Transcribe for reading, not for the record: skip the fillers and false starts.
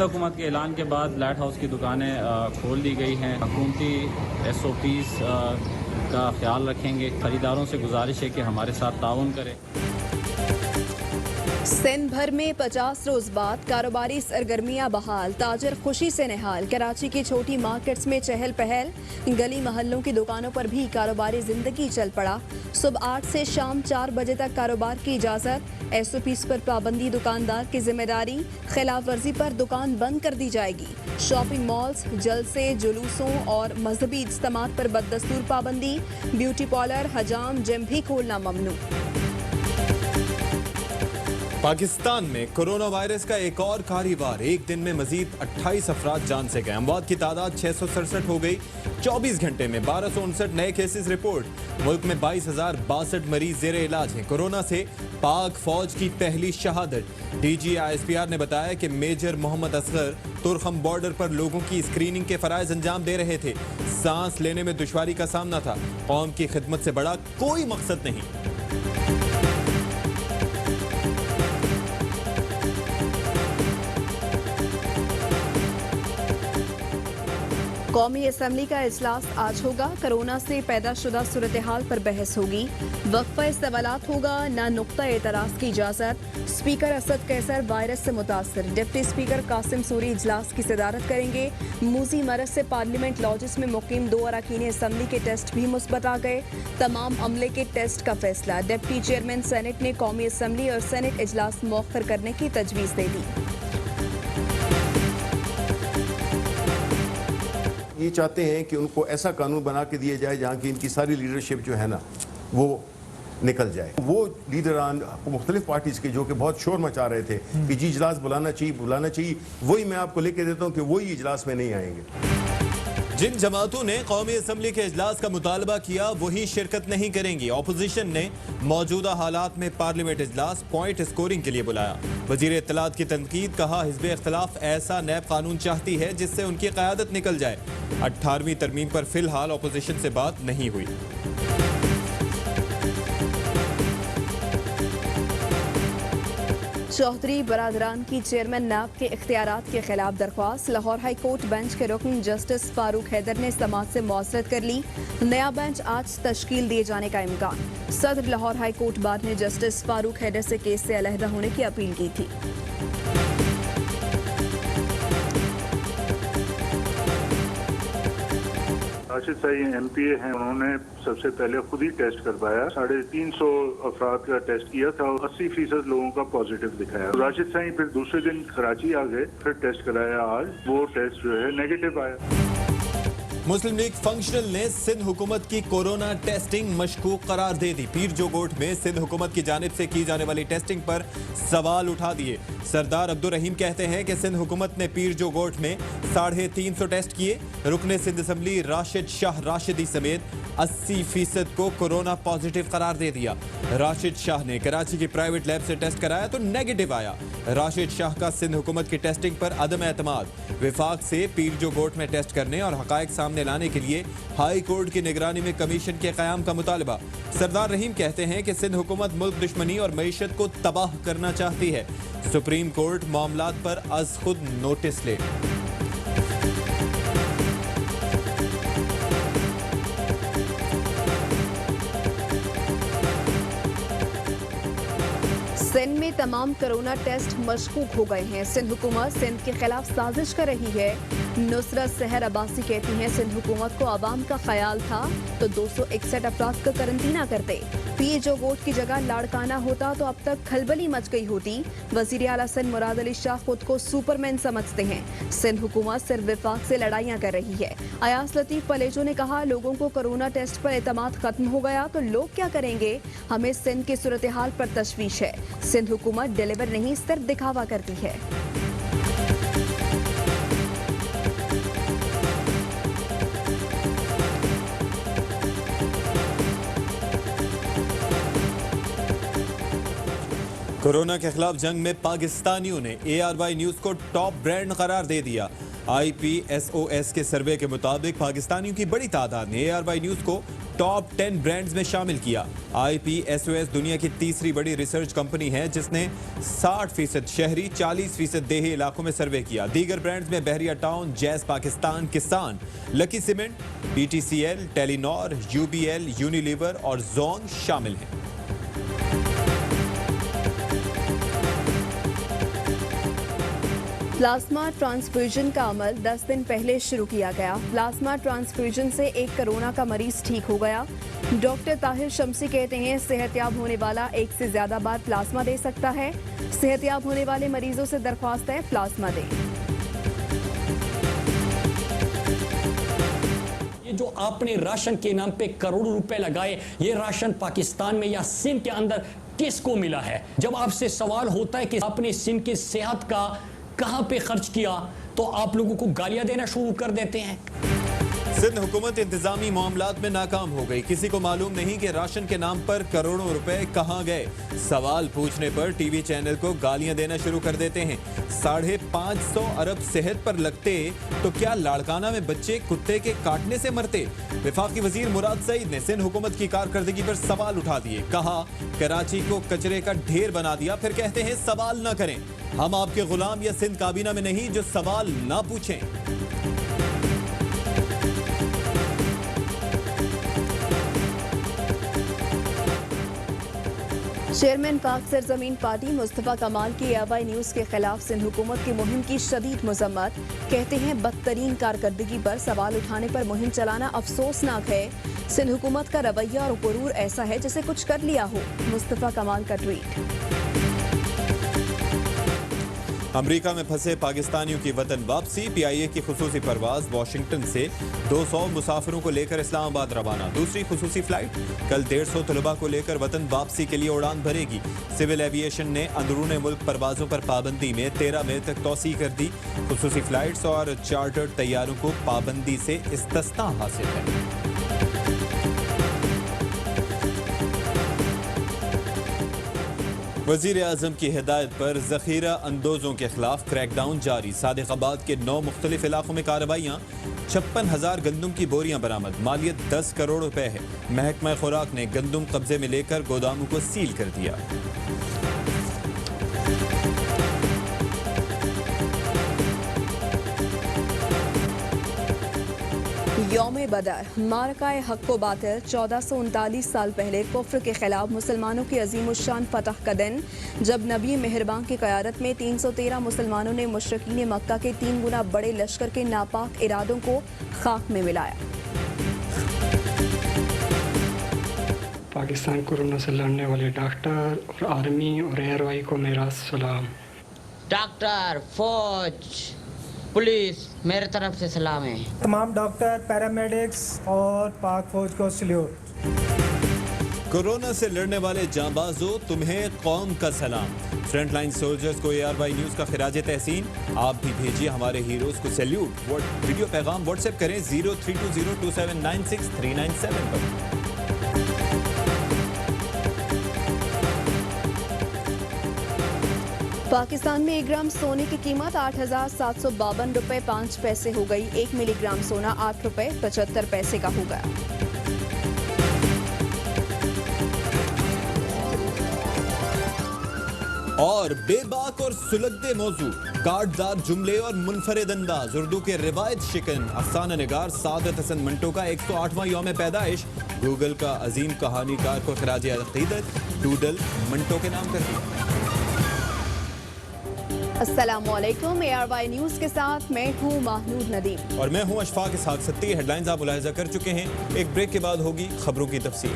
हुकूमत के ऐलान के बाद लाइट हाउस की दुकानें खोल दी गई हैं। हुकूमती SOPs का ख्याल रखेंगे। ख़रीदारों से गुजारिश है कि हमारे साथ ताउन करें। सिंध भर में 50 रोज बाद कारोबारी सरगर्मियां बहाल, ताजर खुशी से निहाल। कराची की छोटी मार्केट्स में चहल पहल, गली मोहल्लों की दुकानों पर भी कारोबारी जिंदगी चल पड़ा। सुबह 8 से शाम 4 बजे तक कारोबार की इजाज़त। SOPs पर पाबंदी दुकानदार की जिम्मेदारी, खिलाफ वर्जी पर दुकान बंद कर दी जाएगी। शॉपिंग मॉल्स, जलसे, जुलूसों और मजहबी इज्तिमात पर बददस्तूर पाबंदी। ब्यूटी पार्लर, हजाम, जिम भी खोलना ममनू। पाकिस्तान में कोरोना वायरस का एक और कारीवार, एक दिन में मजीद 28 अफराद जान से गए। अमवात की तादाद 667 हो गई। 24 घंटे में 1259 नए केसेस रिपोर्ट। मुल्क में 22,062 मरीज जेर इलाज हैं। कोरोना से पाक फौज की पहली शहादत। DG ISPR ने बताया कि मेजर मोहम्मद असगर तुरखम बॉर्डर पर लोगों की स्क्रीनिंग के फराइज अंजाम दे रहे थे। सांस लेने में दुश्वारी का सामना था। कौम की खिदमत से बड़ा कोई मकसद नहीं। कौमी असम्बली का इजलास आज होगा। कोरोना से पैदाशुदा सूरत हाल पर बहस होगी। वक्फा सवालात होगा, ना नुक्ता एतराज़ की इजाज़त। स्पीकर असद कैसर वायरस से मुतासर। डिप्टी स्पीकर कासिम सूरी इजलास की सदारत करेंगे। मूजी मरज से पार्लियामेंट लॉजेस में मुकीम 2 अरकान असम्बली के टेस्ट भी मुस्बत आ गए। तमाम अमले के टेस्ट का फैसला। डिप्टी चेयरमैन सेनेट ने कौमी असम्बली और सेनेट इजलास मौखर करने की तजवीज़ दे दी। ये चाहते हैं कि उनको ऐसा कानून बना के दिया जाए जहाँ की इनकी सारी लीडरशिप जो है ना वो निकल जाए। वो लीडरान मुख्तलिफ पार्टीज के जो कि बहुत शोर मचा रहे थे कि जी इजलास बुलाना चाहिए, वही मैं आपको लेके देता हूँ कि वही इजलास में नहीं आएंगे। जिन जमातों ने कौमी असम्बली के इजलास का मुतालबा किया वही शिरकत नहीं करेंगी। ऑपोजिशन ने मौजूदा हालात में पार्लियामेंट इजलास पॉइंट स्कोरिंग के लिए बुलाया। वजीर इत्तलात की तनकीद, कहा हिज़्ब इख्तिलाफ ऐसा नैब कानून चाहती है जिससे उनकी क़यादत निकल जाए। 18वीं तरमीम पर फिलहाल ऑपोजिशन से बात नहीं हुई। चौधरी बरादरान की चेयरमैन नैब के इख्तियारात के खिलाफ दरख्वास्त। लाहौर हाई कोर्ट बेंच के रुकन जस्टिस फारूक हैदर ने समाअत से मौसरत कर ली। नया बेंच आज तश्कील दिए जाने का इम्कान। सदर लाहौर हाई कोर्ट बार ने जस्टिस फारूक हैदर से केस से अलहदा होने की अपील की थी। राशिद साई MPA हैं, उन्होंने सबसे पहले खुद ही टेस्ट करवाया। 350 अफराद का टेस्ट किया था और 80% लोगों का पॉजिटिव दिखाया। राशिद साई फिर दूसरे दिन कराची आ गए, फिर टेस्ट कराया। आज वो टेस्ट जो है नेगेटिव आया। मुस्लिम लीग फंक्शनल ने सिंध हुकूमत की कोरोना टेस्टिंग मशकूक करार दे दी। पीर जोगोट में सिंध हुकूमत की जानिब से की जाने वाली टेस्टिंग पर सवाल उठा दिए। सरदार अब्दुल रहीम कहते हैं कि सिंध हुकूमत ने पीर जोगोट में 350 टेस्ट किए। रुकने सिंध असम्बली राशिद शाह राशिदी समेत 80% को कोरोना पॉजिटिव करार दे दिया। राशिद शाह ने कराची की प्राइवेट लैब से टेस्ट कराया तो नेगेटिव आया। राशिद शाह का सिंध हुकूमत की टेस्टिंग पर अदम एतमाद। विफाक से पीर जोगोट में टेस्ट करने और हकायक सामने लाने के लिए हाई कोर्ट की निगरानी में कमीशन के क़याम का मुतालबा। सरदार रहीम कहते हैं कि सिंध हुकूमत मुल्क दुश्मनी और मईशत को तबाह करना चाहती है। सुप्रीम कोर्ट मामलात पर अज खुद नोटिस ले। सिंध में तमाम कोरोना टेस्ट मशकूक हो गए हैं। सिंध हुकूमत सिंध के खिलाफ साजिश कर रही है। नुसरत सहर अब्बासी कहती हैं सिंध हुकूमत को आवाम का ख्याल था तो 261 अफराद का करंतना करते। पीर जोगोट की जगह लाड़काना होता तो अब तक खलबली मच गई होती। वजीर आला सिंध मुराद अली शाह खुद को सुपरमैन समझते हैं। सिंध हुकूमत सिर्फ विफाक से लड़ाइयाँ कर रही है। अयास लतीफ पलेजो ने कहा लोगों को कोरोना टेस्ट पर एतमाद खत्म हो गया तो लोग क्या करेंगे। हमें सिंध की सूरत हाल पर तशवीश है। सिंध हुकूमत डिलीवर नहीं सिर्फ दिखावा करती है। कोरोना के खिलाफ जंग में पाकिस्तानियों ने ARY न्यूज को टॉप ब्रांड करार दे दिया। IPSOS के सर्वे के मुताबिक पाकिस्तानियों की बड़ी तादाद ने ARY न्यूज को टॉप 10 ब्रांड्स में शामिल किया। IPSOS दुनिया की तीसरी बड़ी रिसर्च कंपनी है जिसने 60% शहरी 40% देही इलाकों में सर्वे किया। दीगर ब्रांड्स में बहरिया टाउन, जैस पाकिस्तान, किसान, lucky cement, BTCL, Telenor, UBL, Unilever और जोंग शामिल हैं। प्लाज्मा ट्रांसफ्यूजन का अमल 10 दिन पहले शुरू किया गया। प्लाज्मा ट्रांसफ्यूजन से एक कोरोना का मरीज ठीक हो गया। डॉक्टर ताहिर शम्सी कहते हैं सेहतयाब होने वाला एक से ज्यादा बार प्लाज्मा दे सकता है। सेहतयाब होने वाले मरीजों से दरख्वास्त है प्लाज्मा दें। ये जो आपने राशन के नाम पे करोड़ों रुपए लगाए, ये राशन पाकिस्तान में या सिंध के अंदर किसको मिला है? जब आपसे सवाल होता है कि आपने सिंध की सेहत का कहां पे खर्च किया, तो आप लोगों को गालियां देना शुरू कर देते हैं। सिंध हुकूमत इंतजामी मामलात में नाकाम हो गई। किसी को मालूम नहीं कि राशन के नाम पर करोड़ों रुपए कहां गए। सवाल पूछने पर टीवी चैनल को गालियां देना शुरू कर देते हैं। 550 अरब सेहत पर लगते तो क्या लाड़काना में बच्चे कुत्ते के काटने से मरते? वफाकी वजीर मुराद सईद ने सिंध हुकूमत की कारकर्दगी पर सवाल उठा दिए। कहा कराची को कचरे का ढेर बना दिया, फिर कहते हैं सवाल न करें। हम आपके गुलाम या सिंध काबीना में नहीं जो सवाल ना पूछें। चेयरमैन पाक सरजमीन पार्टी मुस्तफा कमाल की AY न्यूज़ के खिलाफ सिंध हुकूमत की मुहिम की शदीद मजम्मत। कहते हैं बदतरीन कारकर्दगी पर सवाल उठाने पर मुहिम चलाना अफसोसनाक है। सिंध हुकूमत का रवैया और गुरूर ऐसा है जैसे कुछ कर लिया हो। मुस्तफा कमाल का ट्वीट। अमेरिका में फंसे पाकिस्तानियों की वतन वापसी। PIA की खुसूसी परवाज वाशिंगटन से 200 मुसाफिरों को लेकर इस्लामाबाद रवाना। दूसरी खुसूसी फ्लाइट कल 150 तलबा को लेकर वतन वापसी के लिए उड़ान भरेगी। सिविल एविएशन ने अंदरूनी मुल्क परवाजों पर पाबंदी में 13 मई तक तौसी कर दी। खुसूसी फ्लाइट्स और चार्टर्ड तैयारों को पाबंदी से इस्तिस्ना हासिल है। वज़ीर आज़म की हिदायत पर ज़ख़ीरा अंदोज़ों के खिलाफ क्रैकडाउन जारी। सादिक़ाबाद के 9 मुख्तलिफ इलाकों में कार्रवाइयाँ। 56,000 गंदुम की बोरियां बरामद। मालियत 10 करोड़ रुपए है। महकमा खुराक ने गंदुम कब्जे में लेकर गोदामों को सील कर दिया। यौम बदर मारकाए हक़ बातिल 1439 साल पहले कुफ्र के खिलाफ मुसलमानों की अजीमुशान फतह का दिन, जब नबी मेहरबान की क़यादत में 313 मुसलमानों ने मुशरिकीन मक्का के 3 गुना बड़े लश्कर के नापाक इरादों को खाक में मिलाया। पाकिस्तान कोरोना से लड़ने वाले डॉक्टर और आर्मी और एयरवाई को मेरा सलाम। डॉक्टर, फौज, पुलिस मेरे तरफ से सलाम है। तमाम डॉक्टर, पैरामेडिक्स और पाक फौज को सल्यूट। कोरोना से लड़ने वाले जांबाजों, तुम्हें कौम का सलाम। फ्रंटलाइन सोल्जर्स को ARY न्यूज़ का खिराज तहसीन। आप भी भेजिए हमारे हीरोज को सैल्यूट। वीडियो पैगाम व्हाट्सएप करें 0320279639 पर। पाकिस्तान में 1 ग्राम सोने की कीमत 8,752 रुपए 5 पैसे हो गई। 1 मिलीग्राम सोना 8 रुपए 75 पैसे का हो गया। और बेबाक और सुलगदे मौजू, कार्डदार जुमले और मुनफरिद अंदाज। उर्दू के रिवायत शिकन अफसाना निगार सादत हसन मंटो का 108वां यौम पैदाइश। गूगल का अजीम कहानीकार को खिराज अकीदत डूडल मंटो के नाम कर दिया। अस्सलामुअलैकुम। ARY न्यूज़ के साथ मैं हूँ महमूद नदीम और मैं हूँ अशफाक इसहाक सत्ती। हेडलाइंस आप मुलाहिजा कर चुके हैं। एक ब्रेक के बाद होगी खबरों की तफसील।